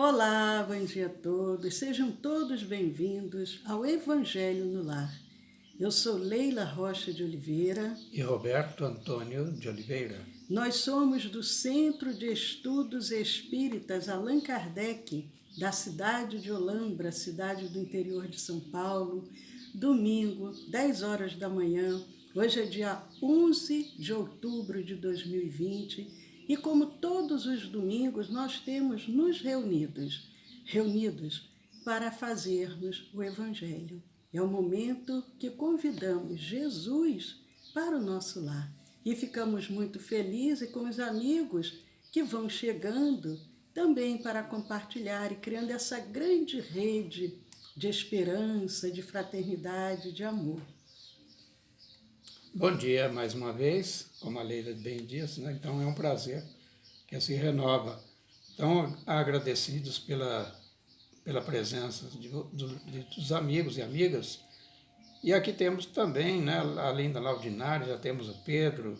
Olá, bom dia a todos. Sejam todos bem-vindos ao Evangelho no Lar. Eu sou Leila Rocha de Oliveira. E Roberto Antônio de Oliveira. Nós somos do Centro de Estudos Espíritas Allan Kardec, da cidade de Olambra, cidade do interior de São Paulo. Domingo, 10 horas da manhã. Hoje é dia 11 de outubro de 2020. E como todos os domingos, nós temos nos reunidos para fazermos o Evangelho. É o momento que convidamos Jesus para o nosso lar. E ficamos muito felizes com os amigos que vão chegando também para compartilhar e criando essa grande rede de esperança, de fraternidade, de amor. Bom dia mais uma vez, como a Leila bem disse, né? Então é um prazer que se renova. Então, agradecidos pela presença dos amigos e amigas. E aqui temos também, né, além da Laudinária, já temos o Pedro,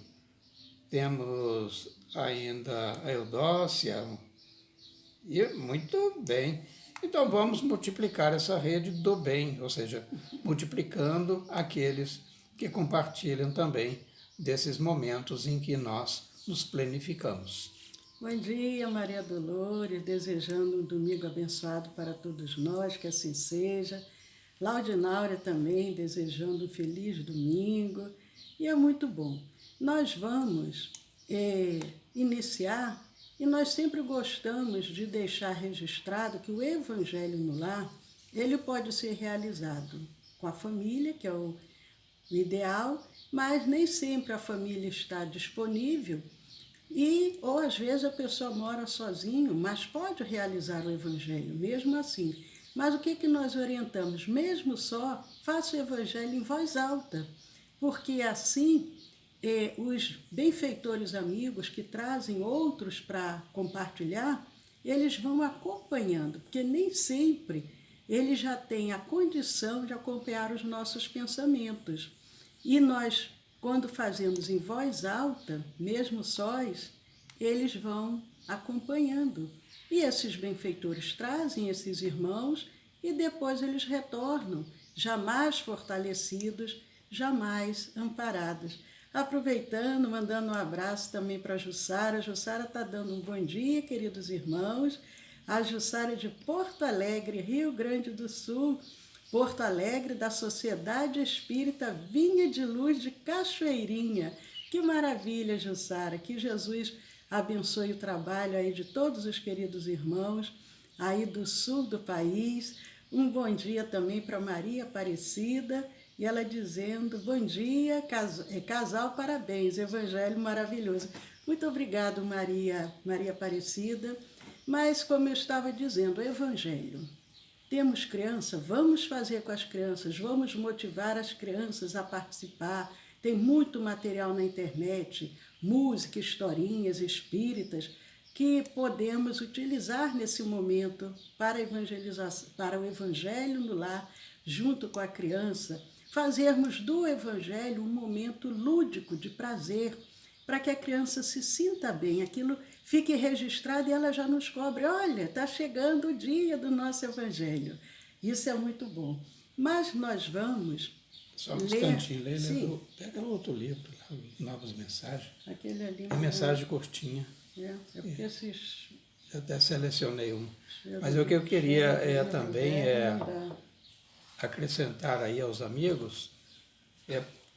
temos ainda a Eudócia, e muito bem. Então vamos multiplicar essa rede do bem, ou seja, multiplicando aqueles que compartilham também desses momentos em que nós nos planificamos. Bom dia, Maria Dolores, desejando um domingo abençoado para todos nós, que assim seja. Laudinária também, desejando um feliz domingo. E é muito bom. Nós vamos iniciar, e nós sempre gostamos de deixar registrado que o Evangelho no Lar, ele pode ser realizado com a família, que é o ideal, mas nem sempre a família está disponível ou às vezes a pessoa mora sozinho, mas pode realizar o Evangelho, mesmo assim. Mas o que nós orientamos? Mesmo só, faça o Evangelho em voz alta, porque assim os benfeitores amigos que trazem outros para compartilhar, eles vão acompanhando, porque nem sempre eles já têm a condição de acompanhar os nossos pensamentos. E nós, quando fazemos em voz alta, mesmo sós, eles vão acompanhando. E esses benfeitores trazem esses irmãos e depois eles retornam, jamais fortalecidos, jamais amparados. Aproveitando, mandando um abraço também para a Jussara. A Jussara está dando um bom dia, queridos irmãos. A Jussara de Porto Alegre, Rio Grande do Sul. Porto Alegre, da Sociedade Espírita Vinha de Luz de Cachoeirinha. Que maravilha, Jussara. Que Jesus abençoe o trabalho aí de todos os queridos irmãos aí do sul do país. Um bom dia também para Maria Aparecida. E ela dizendo, bom dia, casal, parabéns, Evangelho maravilhoso. Muito obrigado, Maria Aparecida. Mas, como eu estava dizendo, o Evangelho. Temos criança, vamos fazer com as crianças, vamos motivar as crianças a participar. Tem muito material na internet, música, historinhas espíritas, que podemos utilizar nesse momento para evangelização, para o Evangelho no lar, junto com a criança. Fazermos do Evangelho um momento lúdico, de prazer, para que a criança se sinta bem, aquilo fique registrado e ela já nos cobre. Olha, está chegando o dia do nosso Evangelho. Isso é muito bom. Mas nós vamos Só um instantinho, Leila, pega o outro livro, lá, Novas Mensagens. Aquele ali. É mensagem curtinha. Porque esses... Eu até selecionei um. Mas o que eu queria também acrescentar aí aos amigos,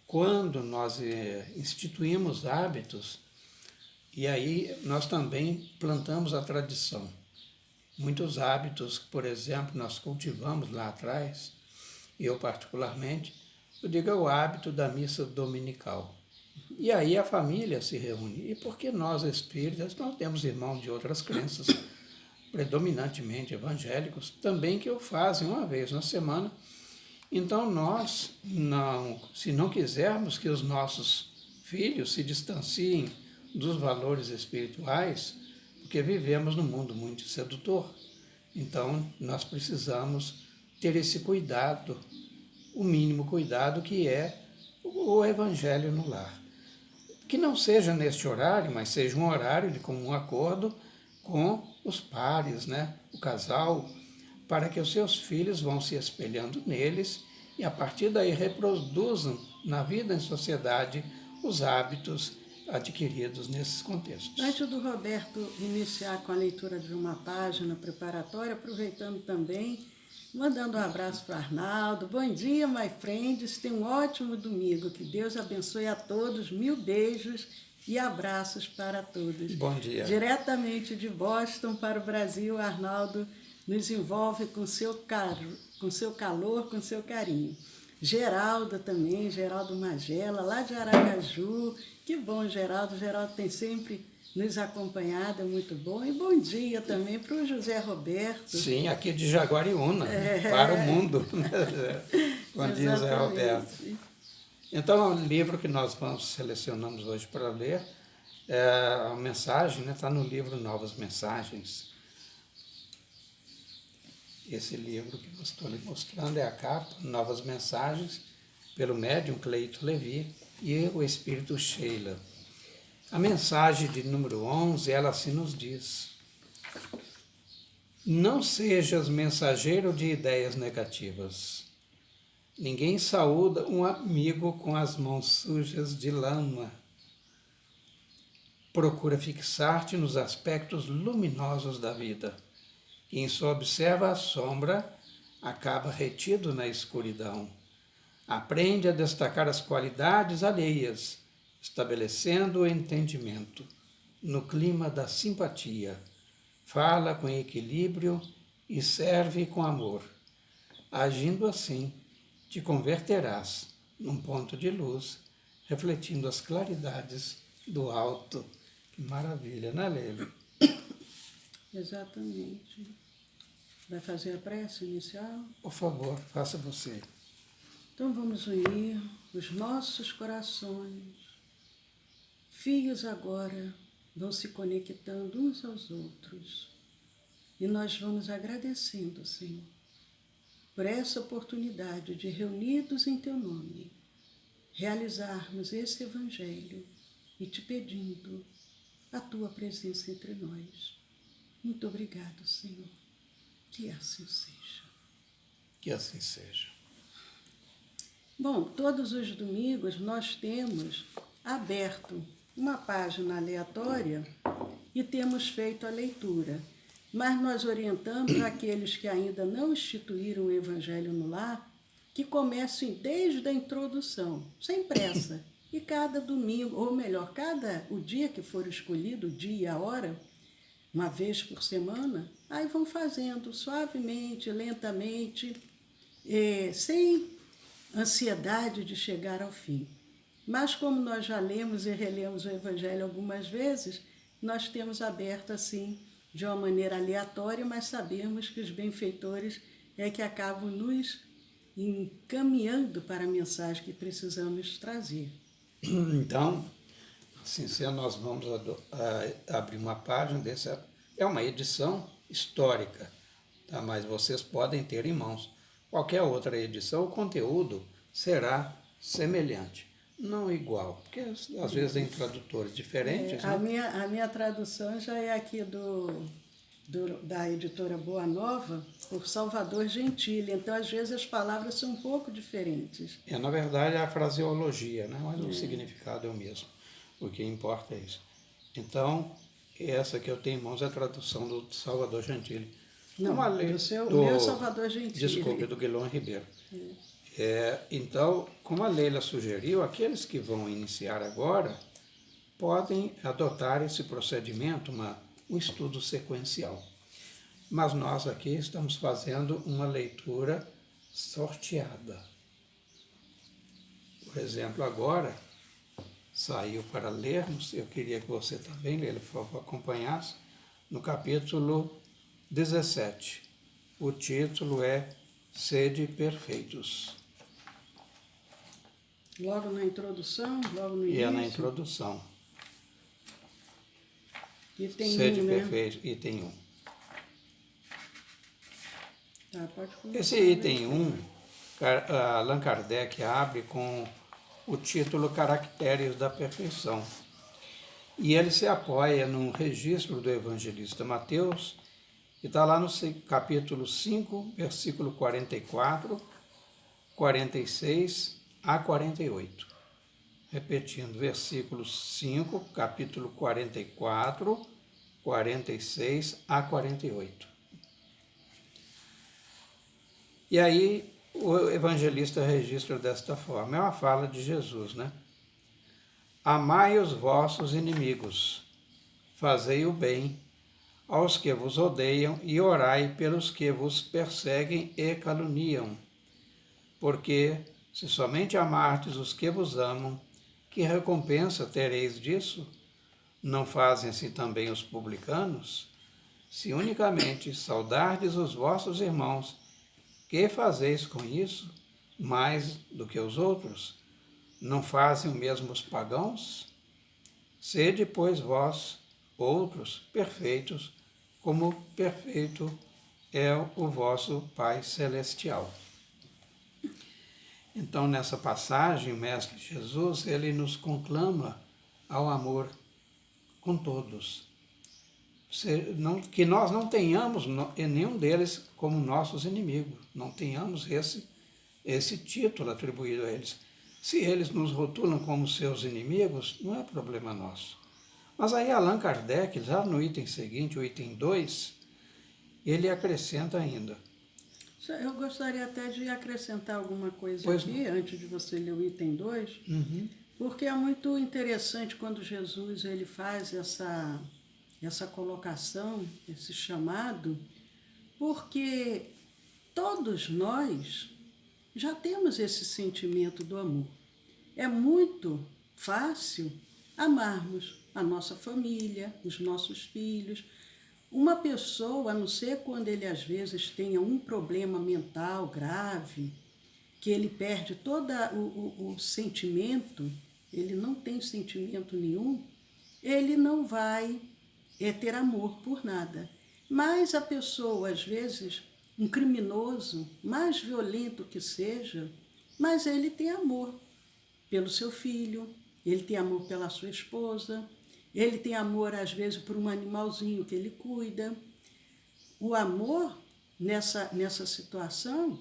quando nós instituímos hábitos, e aí nós também plantamos a tradição. Muitos hábitos, por exemplo, nós cultivamos lá atrás, eu particularmente, eu digo é o hábito da missa dominical. E aí a família se reúne. E porque nós espíritas, nós temos irmãos de outras crenças, predominantemente evangélicos, também que o fazem uma vez na semana. Então nós, se não quisermos que os nossos filhos se distanciem dos valores espirituais, porque vivemos num mundo muito sedutor, então nós precisamos ter esse cuidado, o mínimo cuidado que é o Evangelho no lar. Que não seja neste horário, mas seja um horário de comum acordo com os pares, né? O casal, para que os seus filhos vão se espelhando neles e a partir daí reproduzam na vida em sociedade os hábitos adquiridos nesses contextos. Antes do Roberto iniciar com a leitura de uma página preparatória, aproveitando também, mandando um abraço para Arnaldo. Bom dia, my friends. Tenha um ótimo domingo. Que Deus abençoe a todos. 1000 beijos e abraços para todos. Bom dia. Diretamente de Boston para o Brasil, Arnaldo nos envolve com seu calor, com seu carinho. Geraldo também, Geraldo Magela, lá de Aracaju. Que bom, Geraldo. Geraldo tem sempre nos acompanhado, é muito bom. E bom dia também para o José Roberto. Sim, aqui de Jaguariúna, para o mundo. Bom dia, José Roberto. Então, o livro que nós selecionamos hoje para ler, a mensagem está no livro Novas Mensagens. Esse livro que eu estou lhe mostrando é a capa, Novas Mensagens, pelo médium Cleito Levi e o espírito Sheila. A mensagem de número 11, ela assim nos diz: não sejas mensageiro de ideias negativas. Ninguém saúda um amigo com as mãos sujas de lama. Procura fixar-te nos aspectos luminosos da vida. Quem só observa a sombra acaba retido na escuridão. Aprende a destacar as qualidades alheias, estabelecendo o entendimento no clima da simpatia. Fala com equilíbrio e serve com amor. Agindo assim, te converterás num ponto de luz, refletindo as claridades do alto. Que maravilha, né, Leila? Exatamente. Vai fazer a prece inicial? Por favor, faça você. Então vamos unir os nossos corações. Fios agora vão se conectando uns aos outros. E nós vamos agradecendo, Senhor, por essa oportunidade de, reunidos em Teu nome, realizarmos esse Evangelho e te pedindo a Tua presença entre nós. Muito obrigado, Senhor. Que assim seja. Que assim seja. Bom, todos os domingos nós temos aberto uma página aleatória e temos feito a leitura. Mas nós orientamos aqueles que ainda não instituíram o Evangelho no Lar que comecem desde a introdução, sem pressa. E cada domingo, ou melhor, o dia que for escolhido, o dia e a hora, uma vez por semana, aí vão fazendo suavemente, lentamente, sem ansiedade de chegar ao fim. Mas como nós já lemos e relemos o Evangelho algumas vezes, nós temos aberto assim, de uma maneira aleatória, mas sabemos que os benfeitores é que acabam nos encaminhando para a mensagem que precisamos trazer. Então, assim sendo, nós vamos abrir uma página dessa. É uma edição histórica, tá? Mas vocês podem ter em mãos qualquer outra edição, o conteúdo será semelhante, não igual, porque às vezes tem tradutores diferentes. A minha tradução já é aqui da editora Boa Nova, por Salvador Gentili, então às vezes as palavras são um pouco diferentes. Na verdade é a fraseologia, né? Mas o significado é o mesmo, o que importa é isso. Então, essa que eu tenho em mãos é a tradução do Salvador Gentili. Não, do meu Salvador Gentili. Desculpe, do Guilherme Ribeiro. Então, como a Leila sugeriu, aqueles que vão iniciar agora podem adotar esse procedimento, um estudo sequencial. Mas nós aqui estamos fazendo uma leitura sorteada. Por exemplo, agora saiu para lermos, eu queria que você também, Leila, por favor, acompanhasse, no capítulo 17. O título é Sede Perfeitos. Logo na introdução, logo no início? E é na introdução. Item Sede 1, né? Perfeito, item 1. Tá, pode começar. Esse item 1, Allan Kardec abre com o título Caracteres da Perfeição. E ele se apoia num registro do evangelista Mateus, que está lá no capítulo 5, versículo 44, 46 a 48. Repetindo, versículo 5, capítulo 44, 46 a 48. E aí o evangelista registra desta forma, é uma fala de Jesus, né? Amai os vossos inimigos, fazei o bem aos que vos odeiam e orai pelos que vos perseguem e caluniam. Porque, se somente amardes os que vos amam, que recompensa tereis disso? Não fazem assim também os publicanos? Se unicamente saudardes os vossos irmãos, que fazeis com isso mais do que os outros? Não fazem o mesmo os pagãos? Sede, pois, vós, outros, perfeitos, como perfeito é o vosso Pai Celestial. Então, nessa passagem, o Mestre Jesus, ele nos conclama ao amor com todos. Que nós não tenhamos nenhum deles como nossos inimigos, não tenhamos esse título atribuído a eles. Se eles nos rotulam como seus inimigos, não é problema nosso. Mas aí Allan Kardec, já no item seguinte, o item 2, ele acrescenta ainda. Eu gostaria até de acrescentar alguma coisa Pois aqui, antes de você ler o item 2, porque é muito interessante quando Jesus ele faz essa colocação, esse chamado, porque todos nós já temos esse sentimento do amor. É muito fácil amarmos a nossa família, os nossos filhos. Uma pessoa, a não ser quando ele às vezes tenha um problema mental grave, que ele perde todo o sentimento, ele não tem sentimento nenhum, ele não vai ter amor por nada. Mas a pessoa, às vezes, um criminoso, mais violento que seja, mas ele tem amor pelo seu filho, ele tem amor pela sua esposa, ele tem amor, às vezes, por um animalzinho que ele cuida. O amor, nessa situação,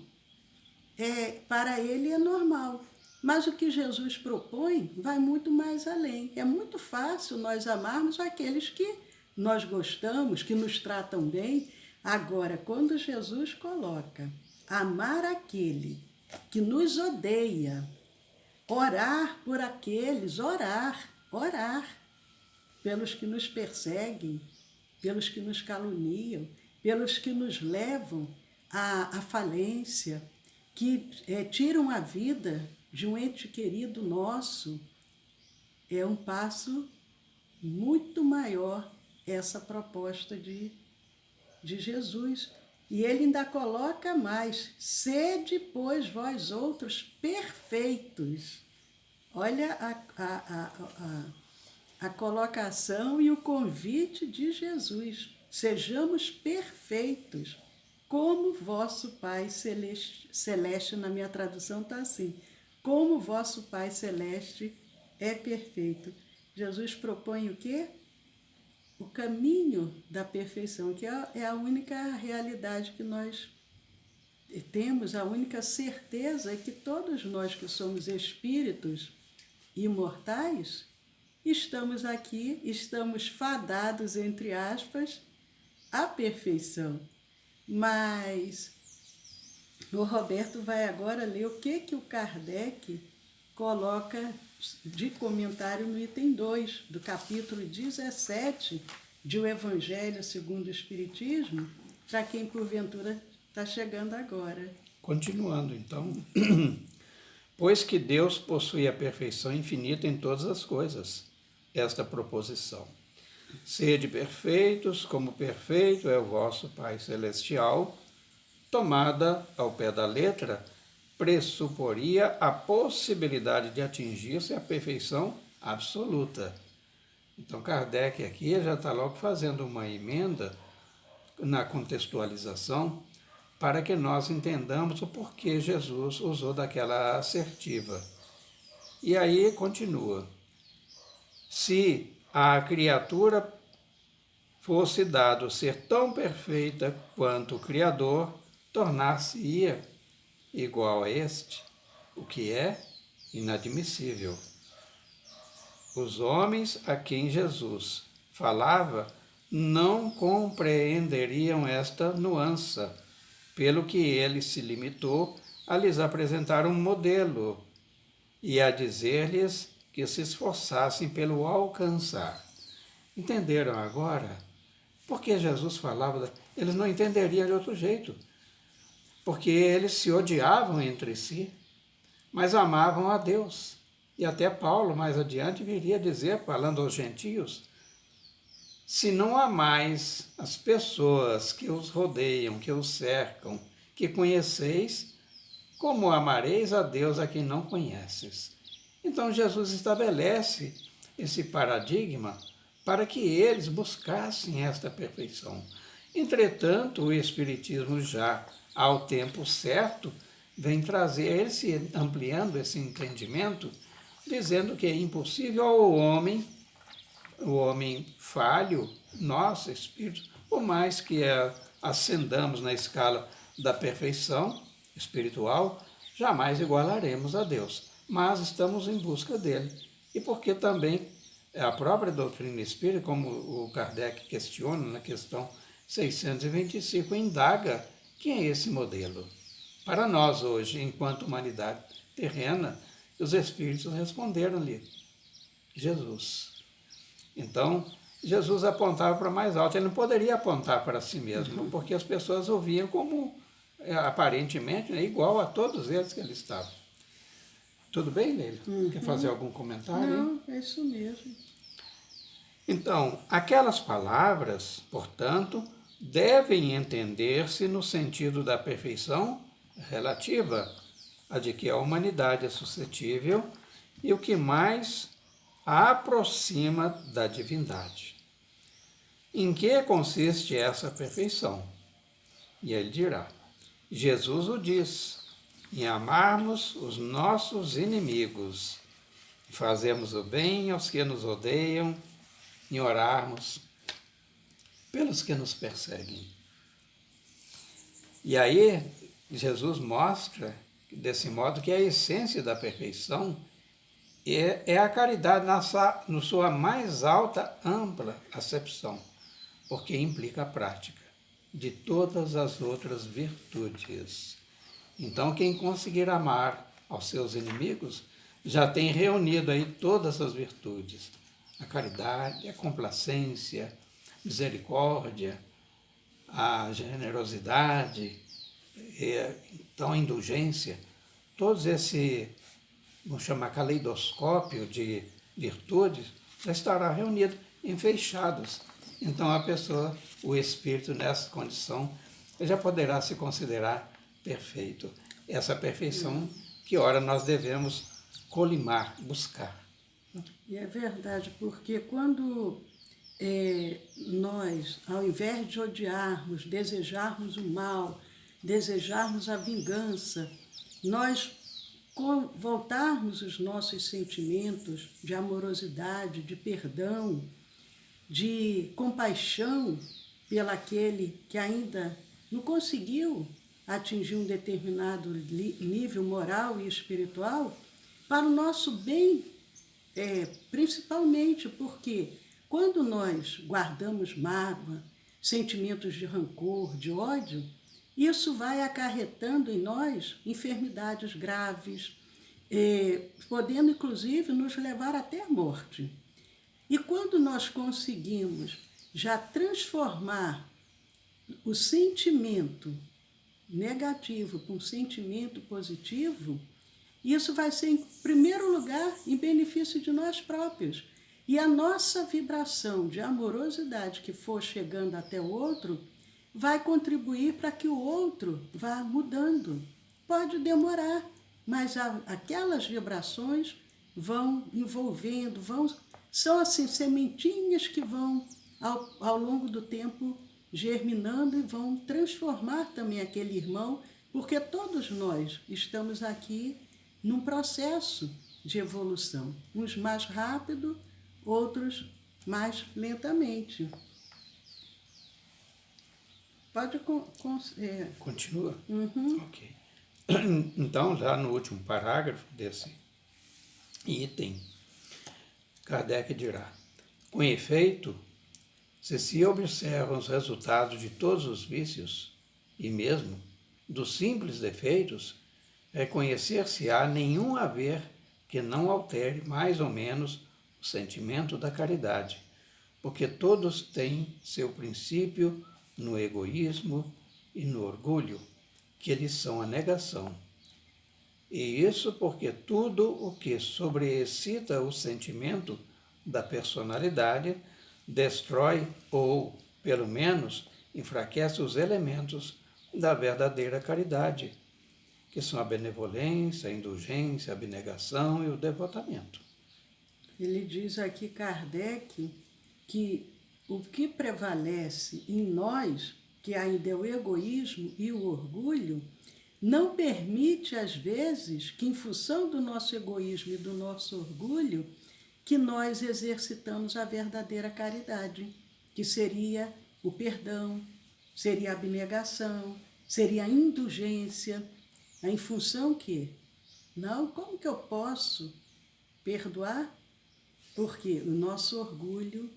para ele é normal. Mas o que Jesus propõe vai muito mais além. É muito fácil nós amarmos aqueles que nós gostamos, que nos tratam bem. Agora, quando Jesus coloca amar aquele que nos odeia, orar por aqueles, orar pelos que nos perseguem, pelos que nos caluniam, pelos que nos levam à falência, que tiram a vida de um ente querido nosso, é um passo muito maior essa proposta de Jesus. E ele ainda coloca mais, sede, pois, vós outros perfeitos. Olha a colocação e o convite de Jesus. Sejamos perfeitos, como vosso Pai Celeste, na minha tradução está assim, como vosso Pai Celeste é perfeito. Jesus propõe o quê? O caminho da perfeição, que é a única realidade que nós temos, a única certeza é que todos nós que somos espíritos imortais, estamos aqui, estamos fadados, entre aspas, à perfeição. Mas o Roberto vai agora ler o que o Kardec coloca de comentário no item 2, do capítulo 17 de O Evangelho segundo o Espiritismo, para quem porventura está chegando agora. Continuando, então. Pois que Deus possui a perfeição infinita em todas as coisas. Esta proposição. Sede perfeitos, como perfeito é o vosso Pai Celestial, tomada ao pé da letra, pressuporia a possibilidade de atingir-se a perfeição absoluta. Então, Kardec aqui já está logo fazendo uma emenda na contextualização para que nós entendamos o porquê Jesus usou daquela assertiva. E aí continua. Se à criatura fosse dado ser tão perfeita quanto o Criador, tornar-se-ia igual a este, o que é inadmissível. Os homens a quem Jesus falava não compreenderiam esta nuance, pelo que ele se limitou a lhes apresentar um modelo e a dizer-lhes que se esforçassem pelo alcançar. Entenderam agora? Porque Jesus falava, eles não entenderiam de outro jeito, porque eles se odiavam entre si, mas amavam a Deus. E até Paulo, mais adiante, viria dizer, falando aos gentios, se não amais as pessoas que os rodeiam, que os cercam, que conheceis, como amareis a Deus a quem não conheces? Então Jesus estabelece esse paradigma para que eles buscassem esta perfeição. Entretanto, o Espiritismo já, ao tempo certo, vem trazer, se ampliando esse entendimento, dizendo que é impossível ao homem, o homem falho, nós, espíritos, por mais que ascendamos na escala da perfeição espiritual, jamais igualaremos a Deus, mas estamos em busca dele. E porque também a própria doutrina espírita, como o Kardec questiona na questão 625, indaga quem é esse modelo. Para nós hoje, enquanto humanidade terrena, os espíritos responderam-lhe, Jesus. Então, Jesus apontava para mais alto, ele não poderia apontar para si mesmo, porque as pessoas o viam como, aparentemente, igual a todos eles que ele estava. Tudo bem, Leila? Quer fazer algum comentário? Não, é isso mesmo. Então, aquelas palavras, portanto, devem entender-se no sentido da perfeição relativa, a de que a humanidade é suscetível e o que mais a aproxima da divindade. Em que consiste essa perfeição? E ele dirá, Jesus o diz, em amarmos os nossos inimigos, fazermos o bem aos que nos odeiam, em orarmos pelos que nos perseguem. E aí, Jesus mostra, desse modo, que a essência da perfeição é a caridade na sua mais alta, ampla acepção, porque implica a prática de todas as outras virtudes. Então, quem conseguir amar aos seus inimigos já tem reunido aí todas as virtudes. A caridade, a complacência, misericórdia, a generosidade, então a indulgência, todos esse, vamos chamar, caleidoscópio de virtudes, já estará reunido, enfeixados. Então a pessoa, o espírito nessa condição, já poderá se considerar perfeito. Essa perfeição que ora nós devemos colimar, buscar. E é verdade, porque quando nós, ao invés de odiarmos, desejarmos o mal, desejarmos a vingança, nós voltarmos os nossos sentimentos de amorosidade, de perdão, de compaixão pelaquele que ainda não conseguiu atingir um determinado nível moral e espiritual, para o nosso bem, principalmente porque quando nós guardamos mágoa, sentimentos de rancor, de ódio, isso vai acarretando em nós enfermidades graves, podendo inclusive nos levar até a morte. E quando nós conseguimos já transformar o sentimento negativo com sentimento positivo, isso vai ser, em primeiro lugar, em benefício de nós próprios. E a nossa vibração de amorosidade que for chegando até o outro vai contribuir para que o outro vá mudando. Pode demorar, mas aquelas vibrações vão envolvendo, são assim sementinhas que vão, ao longo do tempo, germinando e vão transformar também aquele irmão, porque todos nós estamos aqui num processo de evolução, uns mais rápido, outros mais lentamente. Pode... Continua? Uhum. Ok. Então, já no último parágrafo desse item, Kardec dirá: com efeito, se observam os resultados de todos os vícios, e mesmo dos simples defeitos, reconhecer-se-á nenhum haver que não altere mais ou menos o sentimento da caridade, porque todos têm seu princípio no egoísmo e no orgulho, que lhes são a negação. E isso porque tudo o que sobreexcita o sentimento da personalidade destrói ou, pelo menos, enfraquece os elementos da verdadeira caridade, que são a benevolência, a indulgência, a abnegação e o devotamento. Ele diz aqui, Kardec, que o que prevalece em nós, que ainda é o egoísmo e o orgulho, não permite, às vezes, que em função do nosso egoísmo e do nosso orgulho, que nós exercitamos a verdadeira caridade, que seria o perdão, seria a abnegação, seria a indulgência, em função que, não, como que eu posso perdoar? Porque o nosso orgulho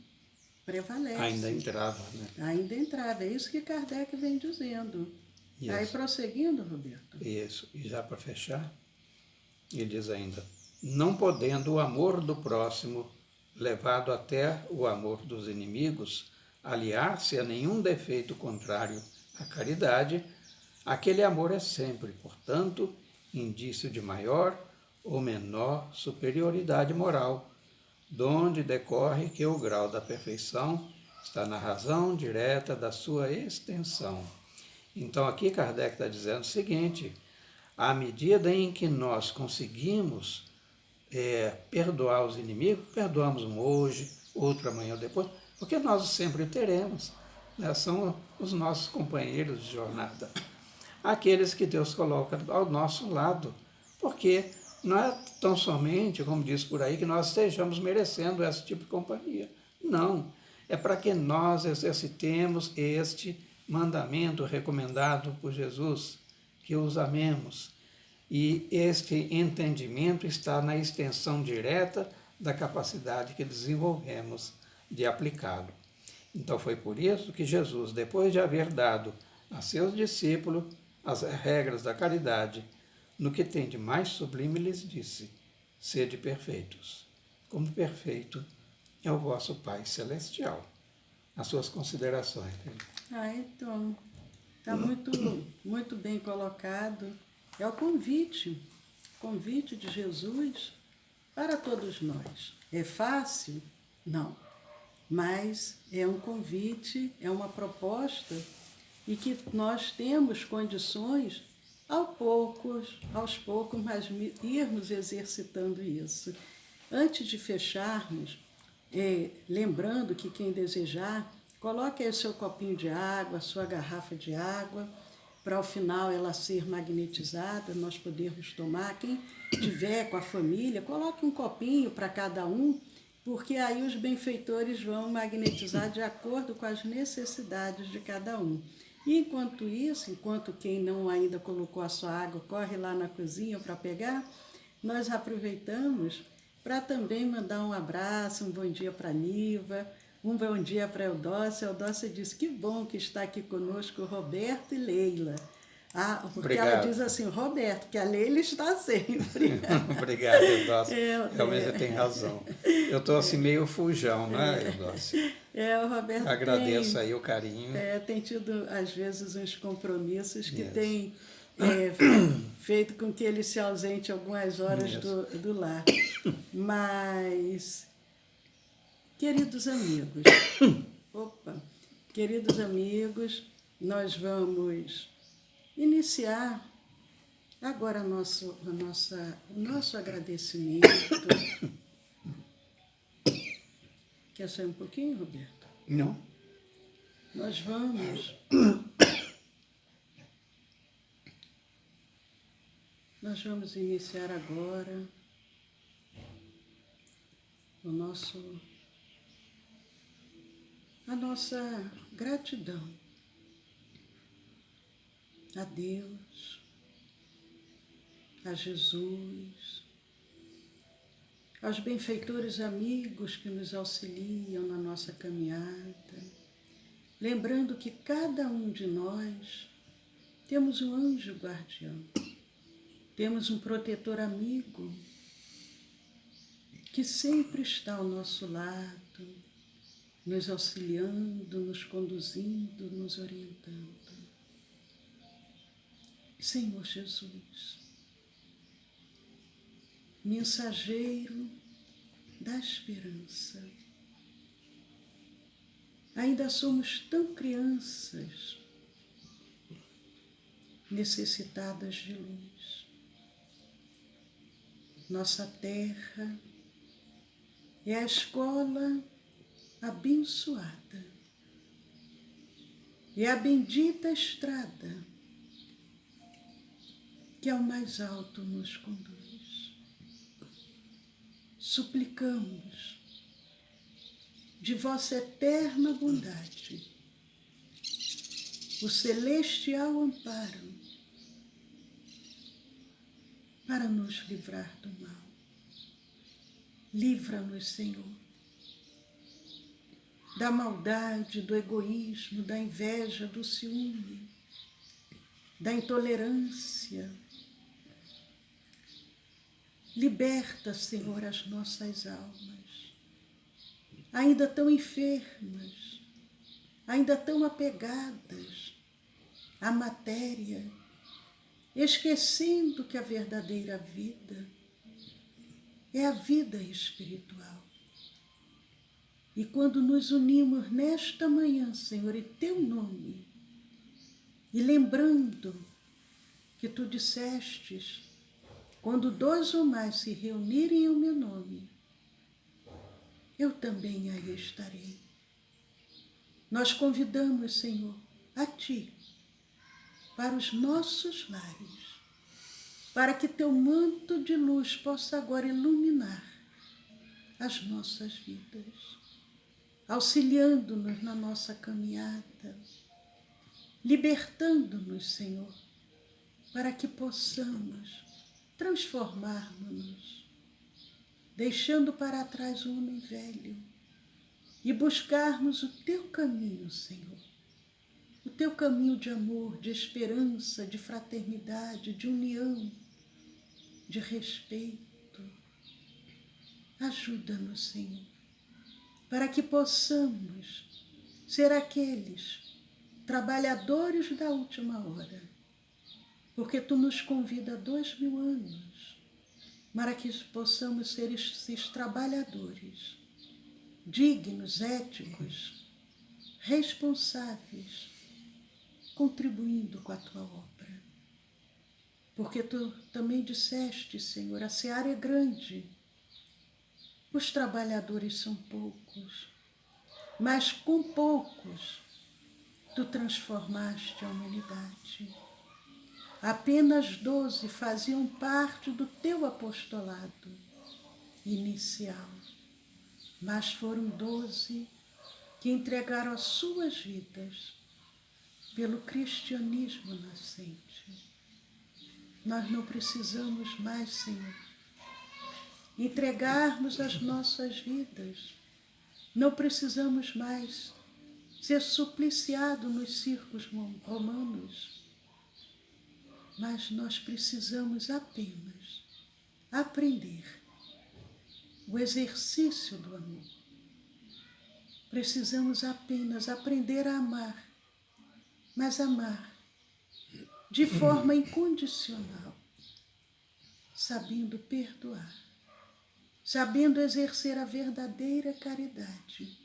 prevalece. Ainda entrava, né? Ainda entrava. É isso que Kardec vem dizendo. Isso. Aí, prosseguindo, Roberto. Isso. E já para fechar, ele diz ainda: não podendo o amor do próximo, levado até o amor dos inimigos, aliar-se a nenhum defeito contrário à caridade, aquele amor é sempre, portanto, indício de maior ou menor superioridade moral, donde decorre que o grau da perfeição está na razão direta da sua extensão. Então aqui Kardec está dizendo o seguinte: à medida em que nós conseguimos perdoar os inimigos, perdoamos um hoje, outro amanhã ou depois, porque nós sempre teremos, né? São os nossos companheiros de jornada, aqueles que Deus coloca ao nosso lado, porque não é tão somente, como diz por aí, que nós estejamos merecendo esse tipo de companhia. Não, é para que nós exercitemos este mandamento recomendado por Jesus, que os amemos. E este entendimento está na extensão direta da capacidade que desenvolvemos de aplicá-lo. Então foi por isso que Jesus, depois de haver dado a seus discípulos as regras da caridade, no que tem de mais sublime lhes disse: sede perfeitos, como perfeito é o vosso Pai Celestial. As suas considerações. Então, está muito bem colocado. É o convite de Jesus para todos nós. É fácil? Não. Mas é um convite, é uma proposta e que nós temos condições aos poucos, mas irmos exercitando isso. Antes de fecharmos, lembrando que quem desejar, coloque aí o seu copinho de água, a sua garrafa de água, para ao final ela ser magnetizada, nós podermos tomar. Quem tiver com a família, coloque um copinho para cada um, porque aí os benfeitores vão magnetizar de acordo com as necessidades de cada um. E enquanto isso, enquanto quem não ainda colocou a sua água, corre lá na cozinha para pegar, nós aproveitamos para também mandar um abraço, um bom dia para a Niva, um bom dia para a Eudócia. A Eudócia disse: que bom que está aqui conosco Roberto e Leila. Porque Obrigado. Ela diz assim: Roberto, que a Leila está sempre. Obrigado, Eudócia. Realmente tem razão. Eu estou assim meio fujão, né, Eudócia? O Roberto agradeço aí o carinho. Tem tido, às vezes, uns compromissos que tem feito com que ele se ausente algumas horas do lar. Mas, queridos amigos, queridos amigos, nós vamos iniciar agora nosso agradecimento. Quer sair um pouquinho, Roberto? Não. Nós vamos iniciar agora o nosso a nossa gratidão a Deus, a Jesus, aos benfeitores amigos que nos auxiliam na nossa caminhada, lembrando que cada um de nós temos um anjo guardião, temos um protetor amigo que sempre está ao nosso lado, nos auxiliando, nos conduzindo, nos orientando. Senhor Jesus, mensageiro da esperança, ainda somos tão crianças, necessitadas de luz. Nossa terra é a escola abençoada, é a bendita estrada que ao mais alto nos conduz. Suplicamos de vossa eterna bondade o celestial amparo para nos livrar do mal. Livra-nos, Senhor, da maldade, do egoísmo, da inveja, do ciúme, da intolerância. Liberta, Senhor, as nossas almas, ainda tão enfermas, ainda tão apegadas à matéria, esquecendo que a verdadeira vida é a vida espiritual. E quando nos unimos nesta manhã, Senhor, em Teu nome, e lembrando que Tu dissestes, quando 2 ou mais se reunirem em meu nome, eu também aí estarei. Nós convidamos, Senhor, a Ti, para os nossos lares, para que Teu manto de luz possa agora iluminar as nossas vidas, auxiliando-nos na nossa caminhada, libertando-nos, Senhor, para que possamos transformarmos-nos, deixando para trás o homem velho e buscarmos o Teu caminho, Senhor, o Teu caminho de amor, de esperança, de fraternidade, de união, de respeito. Ajuda-nos, Senhor, para que possamos ser aqueles trabalhadores da última hora, porque Tu nos convida a 2000 anos, para que possamos ser esses trabalhadores dignos, éticos, responsáveis, contribuindo com a Tua obra. Porque Tu também disseste, Senhor, a seara é grande, os trabalhadores são poucos, mas com poucos Tu transformaste a humanidade. Apenas 12 faziam parte do Teu apostolado inicial, mas foram 12 que entregaram as suas vidas pelo cristianismo nascente. Nós não precisamos mais, Senhor, entregarmos as nossas vidas. Não precisamos mais ser supliciados nos circos romanos, mas nós precisamos apenas aprender o exercício do amor. Precisamos apenas aprender a amar, mas amar de forma incondicional, sabendo perdoar, sabendo exercer a verdadeira caridade,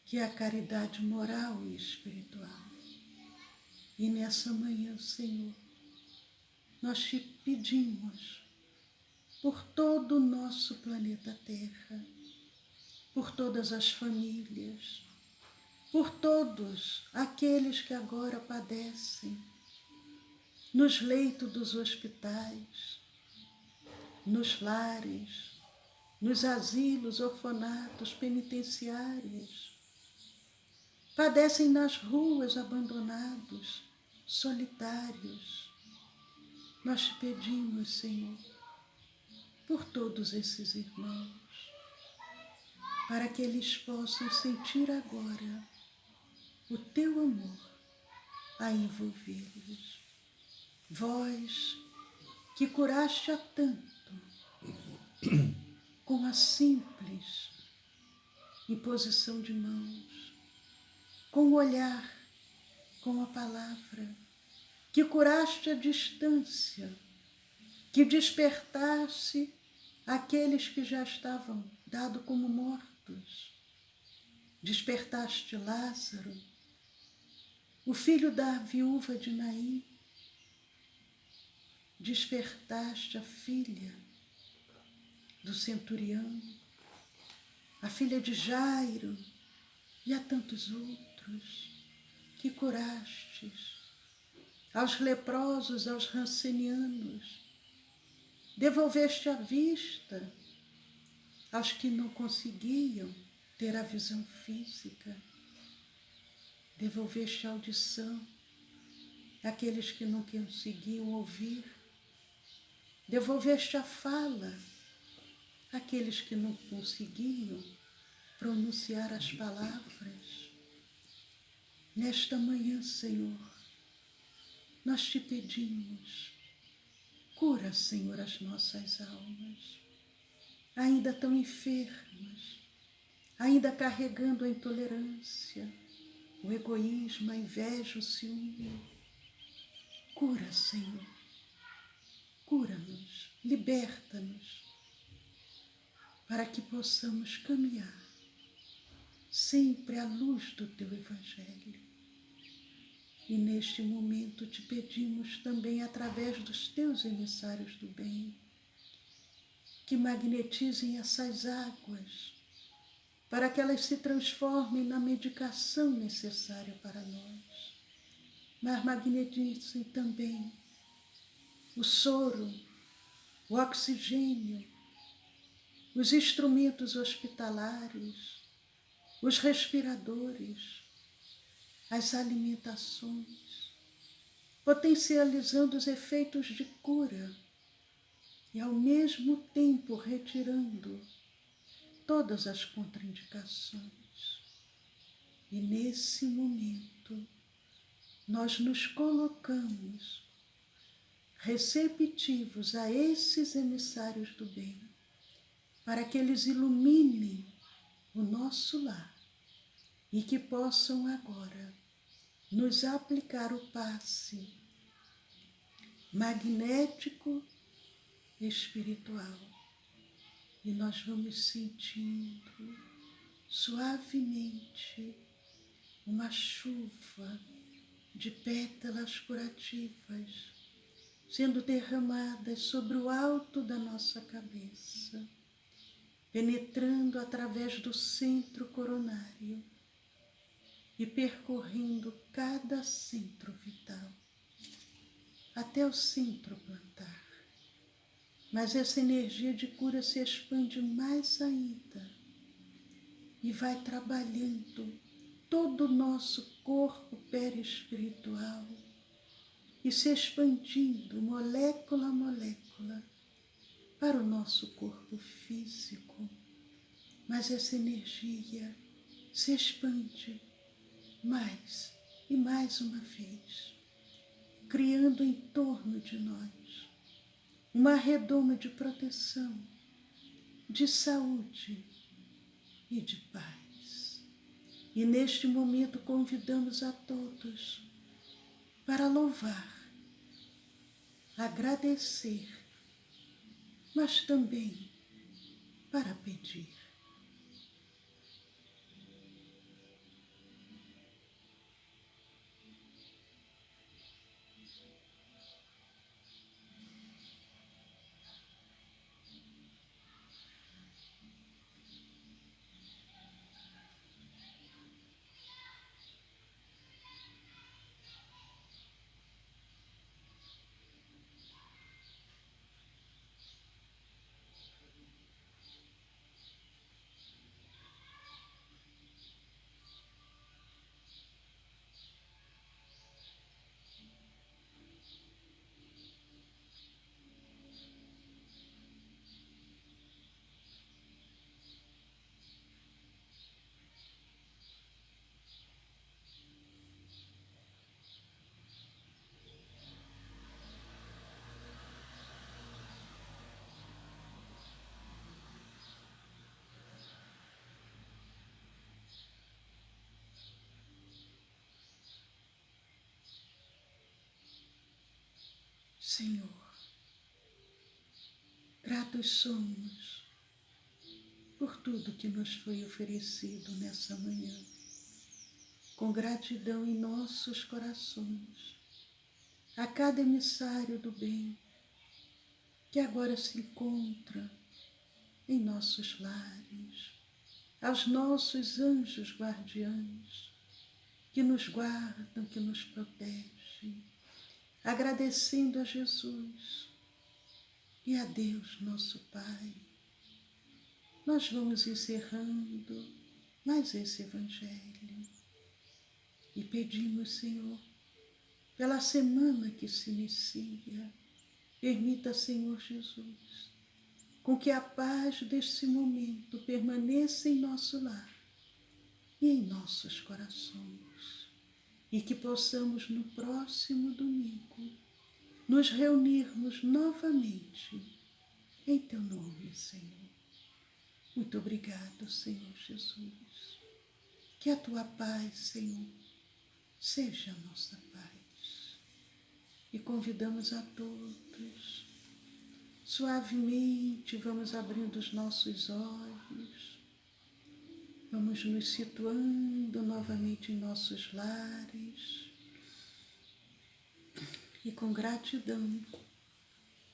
que é a caridade moral e espiritual. E nessa manhã, Senhor, nós Te pedimos por todo o nosso planeta Terra, por todas as famílias, por todos aqueles que agora padecem, nos leitos dos hospitais, nos lares, nos asilos, orfanatos, penitenciários. Padecem nas ruas abandonados, solitários. Nós te pedimos, Senhor, por todos esses irmãos, para que eles possam sentir agora o teu amor a envolvê-los. Vós que curaste a tanto com a simples imposição de mãos, com o olhar, com a palavra, que curaste a distância, que despertaste aqueles que já estavam dados como mortos. Despertaste Lázaro, o filho da viúva de Naim. Despertaste a filha do centurião, a filha de Jairo e a tantos outros que curastes, aos leprosos, aos rancenianos. Devolveste a vista aos que não conseguiam ter a visão física. Devolveste a audição àqueles que não conseguiam ouvir. Devolveste a fala àqueles que não conseguiam pronunciar as palavras. Nesta manhã, Senhor, nós te pedimos, cura, Senhor, as nossas almas, ainda tão enfermas, ainda carregando a intolerância, o egoísmo, a inveja, o ciúme. Cura, Senhor, cura-nos, liberta-nos, para que possamos caminhar sempre à luz do teu Evangelho. E neste momento te pedimos também, através dos teus emissários do bem, que magnetizem essas águas, para que elas se transformem na medicação necessária para nós. Mas magnetizem também o soro, o oxigênio, os instrumentos hospitalares, os respiradores, as alimentações, potencializando os efeitos de cura e, ao mesmo tempo, retirando todas as contraindicações. E, nesse momento, nós nos colocamos receptivos a esses emissários do bem, para que eles iluminem o nosso lar e que possam agora nos aplicar o passe magnético espiritual. E nós vamos sentindo suavemente uma chuva de pétalas curativas sendo derramadas sobre o alto da nossa cabeça, penetrando através do centro coronário e percorrendo cada centro vital, até o centro plantar. Mas essa energia de cura se expande mais ainda e vai trabalhando todo o nosso corpo perispiritual e se expandindo molécula a molécula para o nosso corpo físico. Mas essa energia se expande mais e mais uma vez, criando em torno de nós uma redoma de proteção, de saúde e de paz. E neste momento convidamos a todos para louvar, agradecer, mas também para pedir. Senhor, gratos somos por tudo que nos foi oferecido nessa manhã, com gratidão em nossos corações, a cada emissário do bem que agora se encontra em nossos lares, aos nossos anjos guardiães, que nos guardam, que nos protegem, agradecendo a Jesus e a Deus, nosso Pai. Nós vamos encerrando mais esse Evangelho e pedimos, Senhor, pela semana que se inicia, permita, Senhor Jesus, com que a paz deste momento permaneça em nosso lar e em nossos corações, e que possamos no próximo domingo nos reunirmos novamente em Teu nome, Senhor. Muito obrigado, Senhor Jesus. Que a Tua paz, Senhor, seja a nossa paz. E convidamos a todos, suavemente vamos abrindo os nossos olhos, vamos nos situando novamente em nossos lares e com gratidão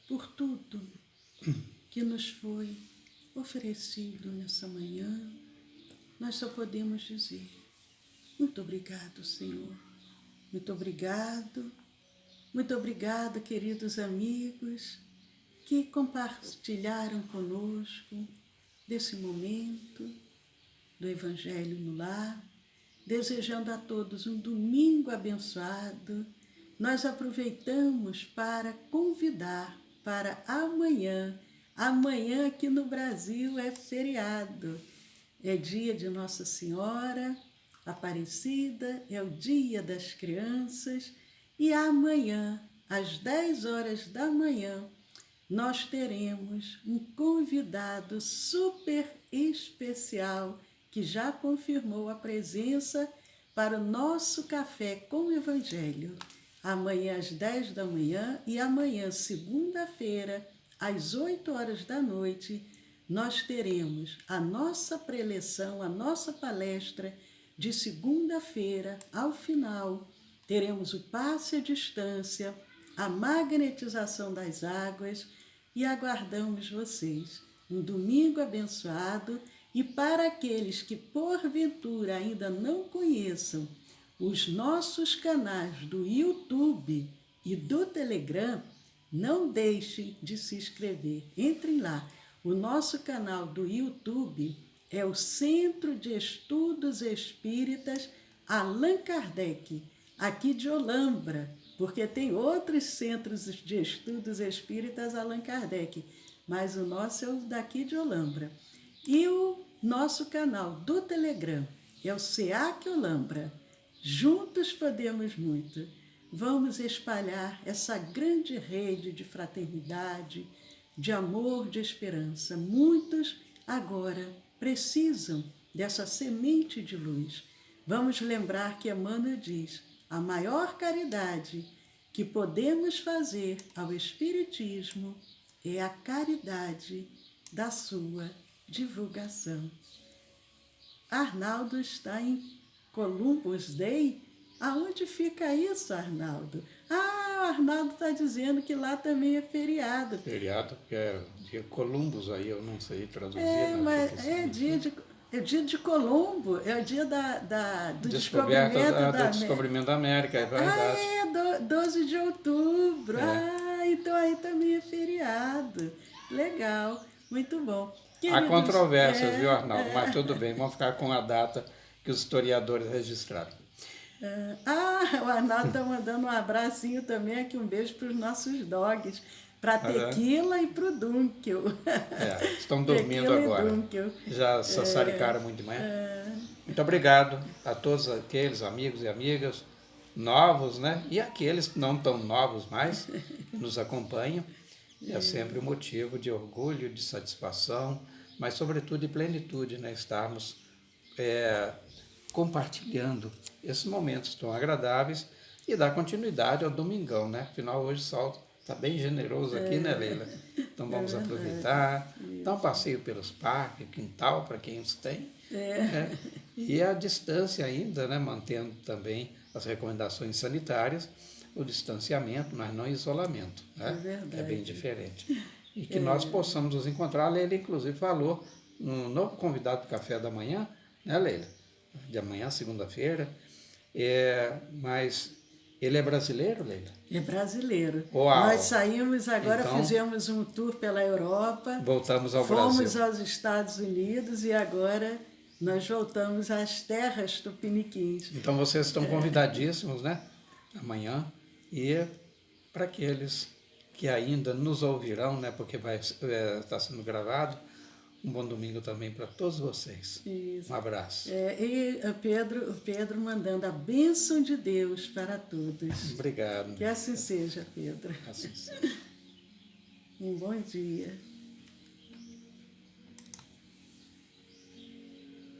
por tudo que nos foi oferecido nessa manhã, nós só podemos dizer muito obrigado, Senhor, muito obrigado. Muito obrigada, queridos amigos, que compartilharam conosco desse momento do Evangelho no Lar, desejando a todos um domingo abençoado. Nós aproveitamos para convidar para amanhã. Amanhã aqui no Brasil é feriado, é dia de Nossa Senhora Aparecida, é o dia das crianças. E amanhã, às 10 horas da manhã, nós teremos um convidado super especial que já confirmou a presença para o nosso Café com o Evangelho. Amanhã às 10 da manhã e amanhã, segunda-feira, às 8 horas da noite, nós teremos a nossa preleção, a nossa palestra de segunda-feira. Ao final, teremos o passe à distância, a magnetização das águas e aguardamos vocês. Um domingo abençoado, e para aqueles que porventura ainda não conheçam os nossos canais do YouTube e do Telegram, não deixem de se inscrever. Entrem lá. O nosso canal do YouTube é o Centro de Estudos Espíritas Allan Kardec, aqui de Olambra, porque tem outros centros de estudos espíritas Allan Kardec, mas o nosso é o daqui de Olambra. E o nosso canal do Telegram é o SEAC Olambra. Juntos podemos muito. Vamos espalhar essa grande rede de fraternidade, de amor, de esperança. Muitos agora precisam dessa semente de luz. Vamos lembrar que Emmanuel diz: a maior caridade que podemos fazer ao Espiritismo é a caridade da sua divulgação. Arnaldo está em Columbus Day. Aonde fica isso, Arnaldo? Ah, o Arnaldo está dizendo que lá também é feriado. Feriado, porque é dia Columbus, aí eu não sei traduzir. Mas é dia de Colombo, é o dia do descoberta descobrimento do descobrimento da América, é verdade. Ah, 12 de outubro. É. Então aí também é feriado. Legal, muito bom. Há controvérsias, viu, Arnaldo? Mas tudo bem, vamos ficar com a data que os historiadores registraram. O Arnaldo está mandando um abracinho também aqui, um beijo para os nossos dogs, para Tequila e para o Dunkel. Estão dormindo agora. Já sassaricaram muito de manhã. Muito obrigado a todos aqueles amigos e amigas novos, né? E aqueles que não tão novos mais, que nos acompanham. É sempre um motivo de orgulho, de satisfação, mas sobretudo de plenitude, né? Estarmos compartilhando esses momentos tão agradáveis e dar continuidade ao domingão, né? Afinal, hoje Tá bem generoso aqui, né, Leila? Então vamos aproveitar, dar um passeio pelos parques, quintal, para quem os tem. Né? E a distância ainda, né, mantendo também as recomendações sanitárias, o distanciamento, mas não isolamento. Né? É verdade. É bem diferente. E que nós possamos nos encontrar. A Leila, inclusive, falou no novo convidado do café da manhã, né, Leila? De amanhã, segunda-feira. Mas ele é brasileiro, Leila? É brasileiro. Uau. Nós saímos agora, Então, fizemos um tour pela Europa. Voltamos ao fomos Brasil. aos Estados Unidos e agora nós voltamos às terras tupiniquins. Então vocês estão convidadíssimos, né? Amanhã. E para aqueles que ainda nos ouvirão, né? Porque vai estar sendo gravado, um bom domingo também para todos vocês. Isso. Um abraço. E o Pedro mandando a bênção de Deus para todos. Obrigado. Que assim seja, Pedro. Assim seja. Um bom dia.